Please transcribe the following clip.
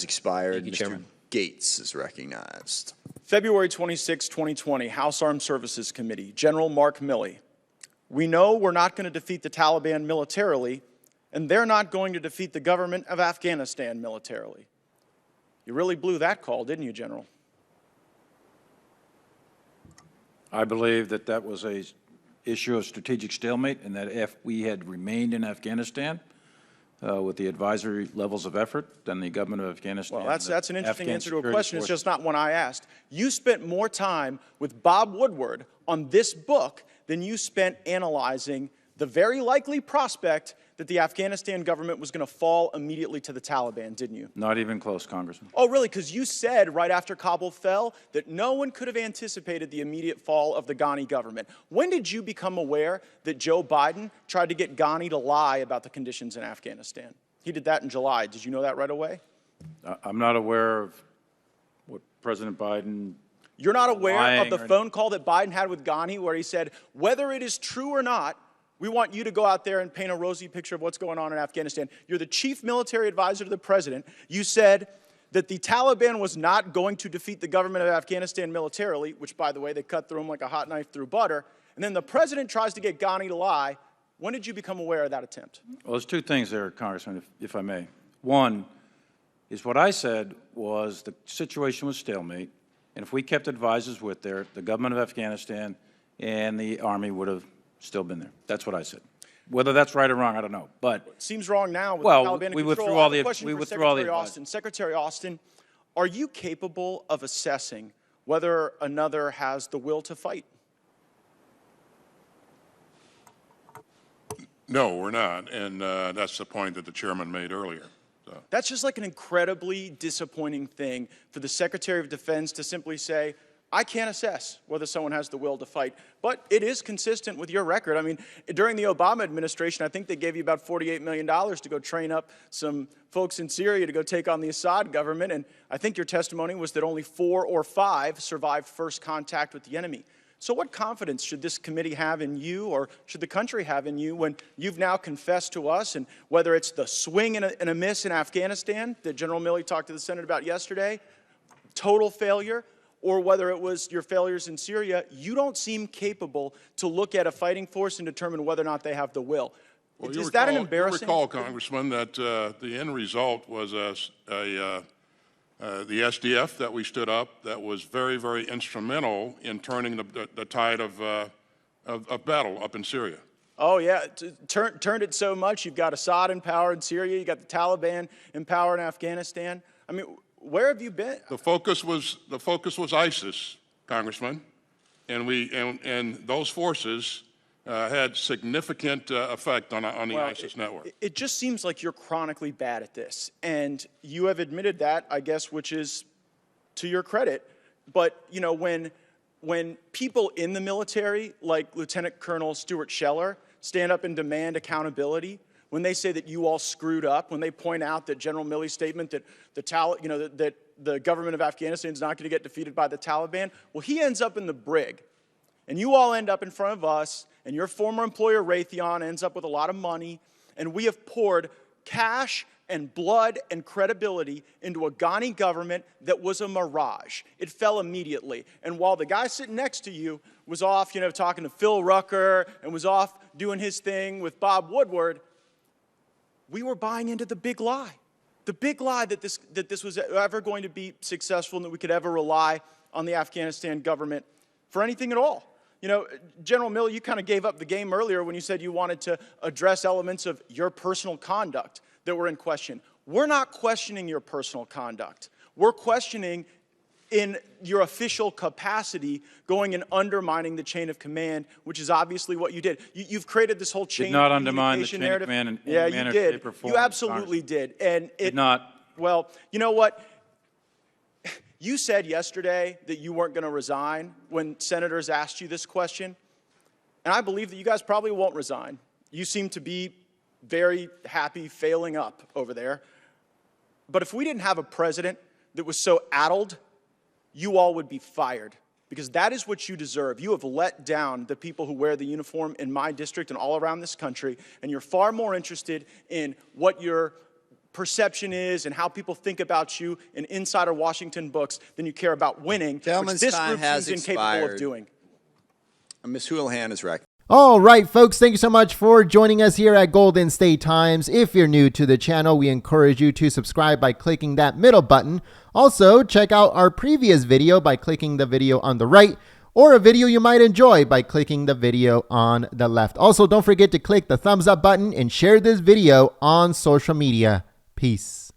Expired. Thank you, Mr. Chairman. Gaetz is recognized. February 26, 2020, House Armed Services Committee, General Mark Milley. We know we're not going to defeat the Taliban militarily, and they're not going to defeat the government of Afghanistan militarily. You really blew that call, didn't you, General? I believe that that was an issue of strategic stalemate, and that if we had remained in Afghanistan with the advisory levels of effort, then the government of Afghanistan. Well, that's an interesting Afghan answer to a security question. It's forces. just not one I asked. You spent more time with Bob Woodward on this book than you spent analyzing the very likely prospect that the Afghanistan government was going to fall immediately to the Taliban, didn't you? Not even close, Congressman. Oh, really? Because you said right after Kabul fell that no one could have anticipated the immediate fall of the Ghani government. When did you become aware that Joe Biden tried to get Ghani to lie about the conditions in Afghanistan? He did that in July. Did you know that right away? I'm not aware of what President Biden. You're not aware of the lying or- phone call that Biden had with Ghani where he said, whether it is true or not, we want you to go out there and paint a rosy picture of what's going on in Afghanistan. You're the chief military advisor to the president. You said that the Taliban was not going to defeat the government of Afghanistan militarily, which, by the way, they cut through them like a hot knife through butter. And then the president tries to get Ghani to lie. When did you become aware of that attempt? Well, there's two things there, Congressman, if I may. One is what I said was the situation was stalemate, and if we kept advisors with there, the government of Afghanistan and the Army would have still been there. That's what I said. Whether that's right or wrong, I don't know. But it seems wrong now with well, the Taliban in we control. withdrew I all have a the question we for withdrew all the Secretary advisors. Austin. Secretary Austin, are you capable of assessing whether another has the will to fight? No, we're not, and that's the point that the chairman made earlier. So. That's just like an incredibly disappointing thing for the Secretary of Defense to simply say, I can't assess whether someone has the will to fight. But it is consistent with your record. I mean, during the Obama administration, I think they gave you about $48 million to go train up some folks in Syria to go take on the Assad government. And I think your testimony was that only 4 or 5 survived first contact with the enemy. So what confidence should this committee have in you, or should the country have in you, when you've now confessed to us, and whether it's the swing and a miss in Afghanistan that General Milley talked to the Senate about yesterday, total failure, or whether it was your failures in Syria, you don't seem capable to look at a fighting force and determine whether or not they have the will. Well, Is that an embarrassing? You recall, Congressman, that the end result was the SDF that we stood up that was very, very instrumental in turning the tide of battle up in Syria. Oh, yeah, turned it so much. You've got Assad in power in Syria. You've got the Taliban in power in Afghanistan. I mean, where have you been? The focus was ISIS, Congressman, and those forces had significant effect on the ISIS network. It just seems like you're chronically bad at this, and you have admitted that, I guess, which is to your credit. But you know, when people in the military, like Lieutenant Colonel Stuart Scheller, stand up and demand accountability, when they say that you all screwed up, when they point out that General Milley's statement that that the government of Afghanistan is not going to get defeated by the Taliban, well, he ends up in the brig, and you all end up in front of us, and your former employer Raytheon ends up with a lot of money, and we have poured cash and blood and credibility into a Ghani government that was a mirage. It fell immediately. And while the guy sitting next to you was off, talking to Phil Rucker and was off doing his thing with Bob Woodward, we were buying into the big lie. The big lie that this was ever going to be successful and that we could ever rely on the Afghanistan government for anything at all. You know, General Milley, you kind of gave up the game earlier when you said you wanted to address elements of your personal conduct that were in question. We're not questioning your personal conduct. We're questioning in your official capacity going and undermining the chain of command, which is obviously what you did. You've created this whole chain of communication narrative. Did not undermine the chain of command in yeah, any manner, you did. shape, or form. You absolutely did. And did not. Well, you know what? You said yesterday that you weren't going to resign when senators asked you this question, and I believe that you guys probably won't resign. You seem to be very happy failing up over there. But if we didn't have a president that was so addled, you all would be fired, because that is what you deserve. You have let down the people who wear the uniform in my district and all around this country, and you're far more interested in what your perception is and how people think about you in insider Washington books than you care about winning, Gentleman's which this time group has seems incapable of expired. doing. Ms. Houlihan is recognized. All right, folks, thank you so much for joining us here at Golden State Times. If you're new to the channel, we encourage you to subscribe by clicking that middle button. Also, check out our previous video by clicking the video on the right, or a video you might enjoy by clicking the video on the left. Also, don't forget to click the thumbs up button and share this video on social media. Peace.